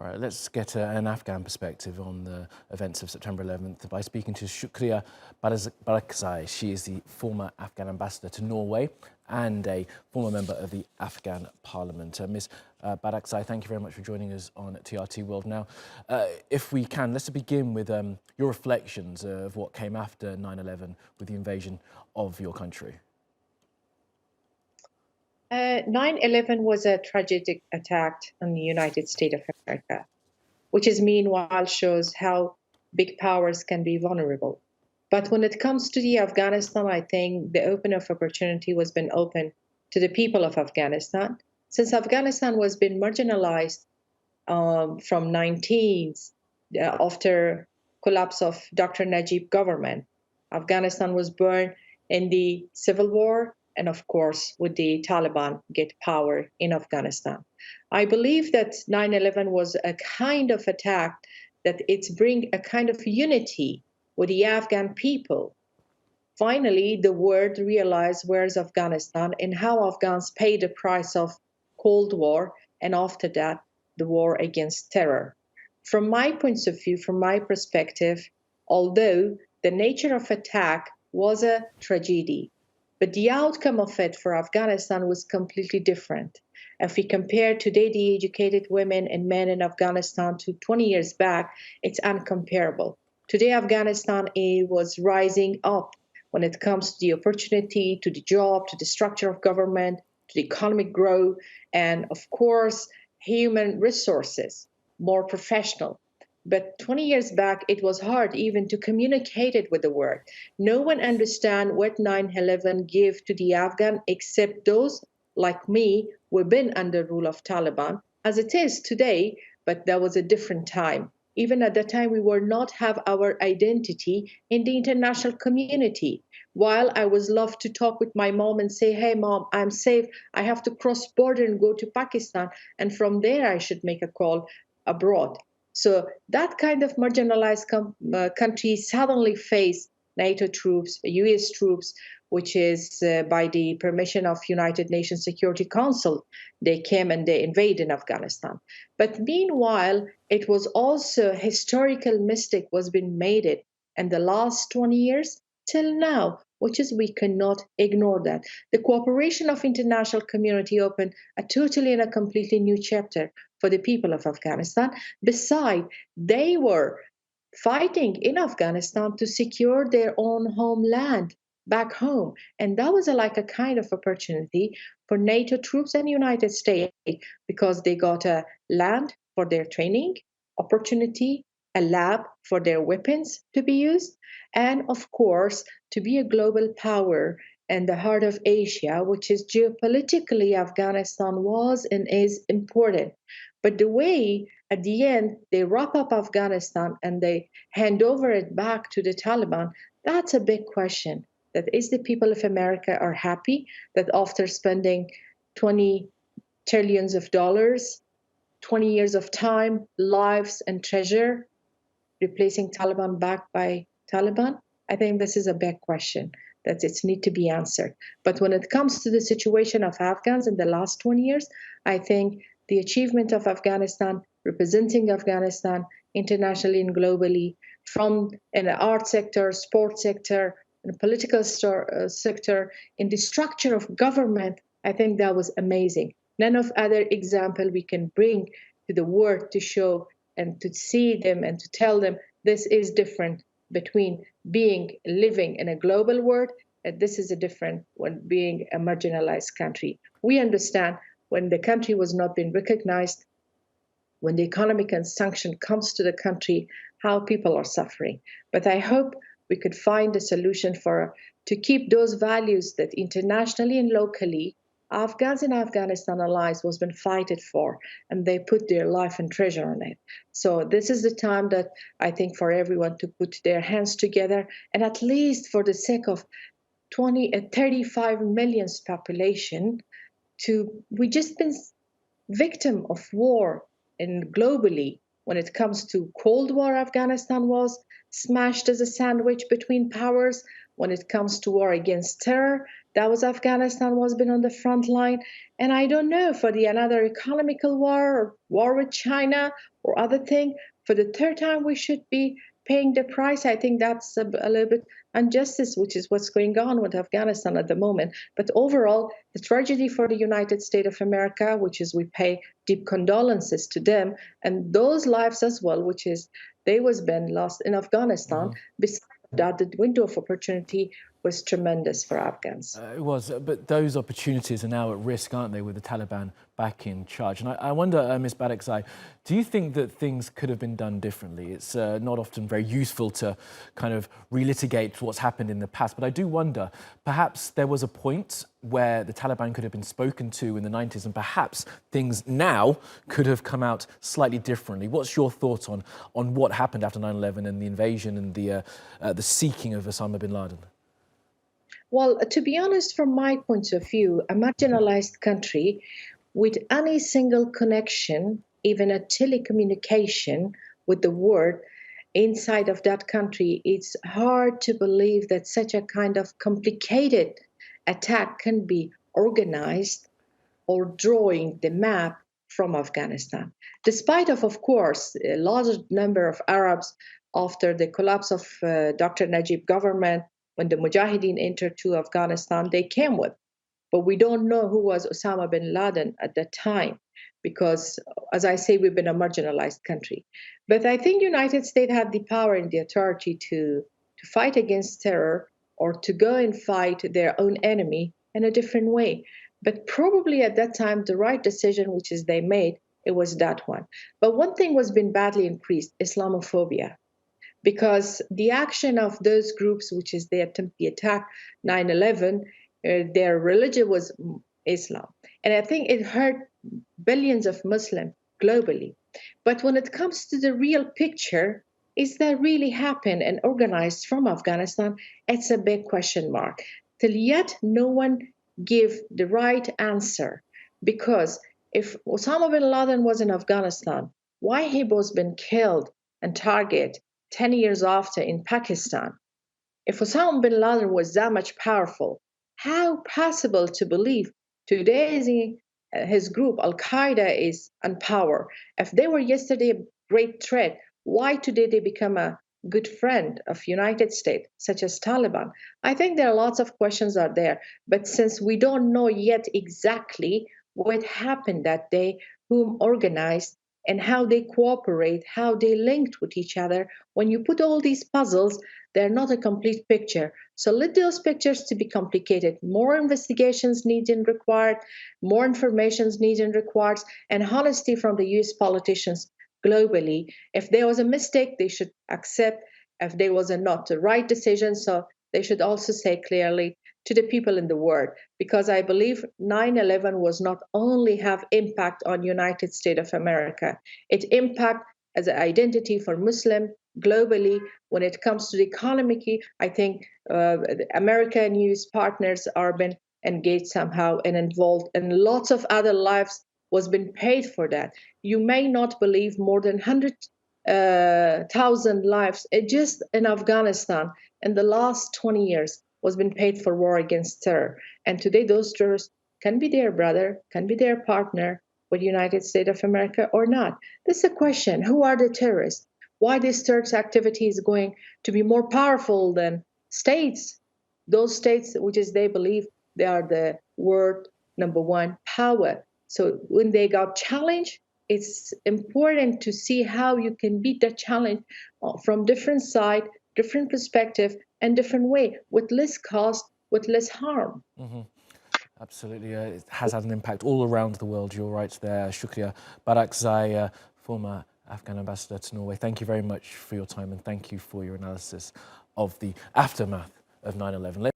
All right, let's get an Afghan perspective on the events of September 11th by speaking to Shukria Barakzai. She is the former Afghan ambassador to Norway and a former member of the Afghan Parliament. Ms. Barakzai, thank you very much for joining us on TRT World. Now, if we can, let's begin with your reflections of what came after 9/11 with the invasion of your country. 9/11 was a tragic attack on the United States of America, which is meanwhile shows how big powers can be vulnerable. But when it comes to the Afghanistan, I think the open of opportunity was been open to the people of Afghanistan. Since Afghanistan was been marginalized from 19th after collapse of Dr. Najib government, Afghanistan was born in the civil war, and of course, with the Taliban get power in Afghanistan. I believe that 9/11 was a kind of attack that it's bring a kind of unity with the Afghan people. Finally, the world realized where's Afghanistan and how Afghans paid the price of Cold War, and after that, the war against terror. From my point of view, from my perspective, although the nature of attack was a tragedy, but the outcome of it for Afghanistan was completely different. If we compare today the educated women and men in Afghanistan to 20 years back, it's uncomparable. Today, Afghanistan was rising up when it comes to the opportunity, to the job, to the structure of government, to the economic growth, and of course, human resources, more professional. But 20 years back, it was hard even to communicate it with the world. No one understand what 9/11 gave to the Afghan except those like me who've been under rule of Taliban, as it is today, but that was a different time. Even at that time, we were not have our identity in the international community. While I was loved to talk with my mom and say, hey, mom, I'm safe. I have to cross border and go to Pakistan. And from there, I should make a call abroad. So that kind of marginalized country suddenly faced NATO troops, US troops, which is by the permission of United Nations Security Council, they came and they invaded Afghanistan. But meanwhile, it was also a historical mistake was being made it in the last 20 years till now, which is we cannot ignore that. The cooperation of international community opened a totally and a completely new chapter for the people of Afghanistan. Besides, they were fighting in Afghanistan to secure their own homeland back home. And that was like a kind of opportunity for NATO troops and United States because they got a land for their training, opportunity, a lab for their weapons to be used, and of course, to be a global power in the heart of Asia, which is geopolitically Afghanistan was and is important. But the way at the end they wrap up Afghanistan and they hand over it back to the Taliban, that's a big question. That is the people of America are happy that after spending 20 trillions of dollars, 20 years of time, lives and treasure, replacing Taliban back by Taliban? I think this is a big question that it needs to be answered. But when it comes to the situation of Afghans in the last 20 years, I think the achievement of Afghanistan, representing Afghanistan internationally and globally, from in the art sector, sports sector, in the political sector, in the structure of government, I think that was amazing. None of other example we can bring to the world to show and to see them and to tell them this is different between living in a global world, and this is a different when being a marginalized country. We understand when the country was not being recognized, when the economic and sanction comes to the country, how people are suffering. But I hope we could find a solution to keep those values that internationally and locally Afghans and Afghanistan allies was been fighted for, and they put their life and treasure on it. So this is the time that I think for everyone to put their hands together, and at least for the sake of 35 million population, we just been victim of war and globally. When it comes to Cold War, Afghanistan was smashed as a sandwich between powers. when it comes to war against terror. That was Afghanistan was been on the front line. And I don't know, for the another economical war or war with China or other thing, for the third time we should be paying the price. I think that's a little bit injustice, which is what's going on with Afghanistan at the moment. But overall, the tragedy for the United States of America, which is we pay deep condolences to them, and those lives as well, which is they was been lost in Afghanistan. Besides that, the window of opportunity was tremendous for Afghans. It was, but those opportunities are now at risk, aren't they, with the Taliban back in charge? And I wonder, Ms. Barakzai, do you think that things could have been done differently? It's not often very useful to kind of relitigate what's happened in the past, but I do wonder, perhaps there was a point where the Taliban could have been spoken to in the 90s and perhaps things now could have come out slightly differently. What's your thoughts on what happened after 9/11 and the invasion and the seeking of Osama bin Laden? Well, to be honest, from my point of view, a marginalized country with any single connection, even a telecommunication with the world inside of that country, it's hard to believe that such a kind of complicated attack can be organized or drawing the map from Afghanistan. Despite of course, a large number of Arabs after the collapse of Dr. Najib government, when the Mujahideen entered to Afghanistan, they came with. But we don't know who was Osama bin Laden at that time, because, as I say, we've been a marginalized country. But I think United States had the power and the authority to fight against terror or to go and fight their own enemy in a different way. But probably at that time, the right decision, which is they made, it was that one. But one thing was been badly increased, Islamophobia. Because the action of those groups, which is they attempt the attack 9/11, their religion was Islam. And I think it hurt billions of Muslims globally. But when it comes to the real picture, is that really happened and organized from Afghanistan? It's a big question mark. Till yet, no one give the right answer. Because if Osama bin Laden was in Afghanistan, why he was been killed and targeted 10 years after in Pakistan? If Osama bin Laden was that much powerful, how possible to believe today his group, Al-Qaeda, is in power? If they were yesterday a great threat, why today they become a good friend of United States, such as Taliban? I think there are lots of questions out there, but since we don't know yet exactly what happened that day, whom organized, and how they cooperate, how they linked with each other. When you put all these puzzles, they're not a complete picture. So let those pictures to be complicated. More investigations needed and required, more information needed and required, and honesty from the US politicians globally. If there was a mistake, they should accept. If there was not the right decision, so they should also say clearly to the people in the world, because I believe 9/11 was not only have impact on United States of America, it impact as an identity for Muslim globally. When it comes to the economy, I think America and US partners are been engaged somehow and involved, and lots of other lives was been paid for that. You may not believe more than 100,000 lives just in Afghanistan in the last 20 years was been paid for war against terror. And today those terrorists can be their brother, can be their partner with the United States of America or not. This is a question. Who are the terrorists? Why this terrorist activity is going to be more powerful than states? Those states which is they believe they are the world #1 power. So when they got challenged, it's important to see how you can beat that challenge from different side, different perspective, and different way, with less cost, with less harm. Absolutely, it has had an impact all around the world. You're right there, Shukria Barakzai, former Afghan ambassador to Norway. Thank you very much for your time and thank you for your analysis of the aftermath of 9/11.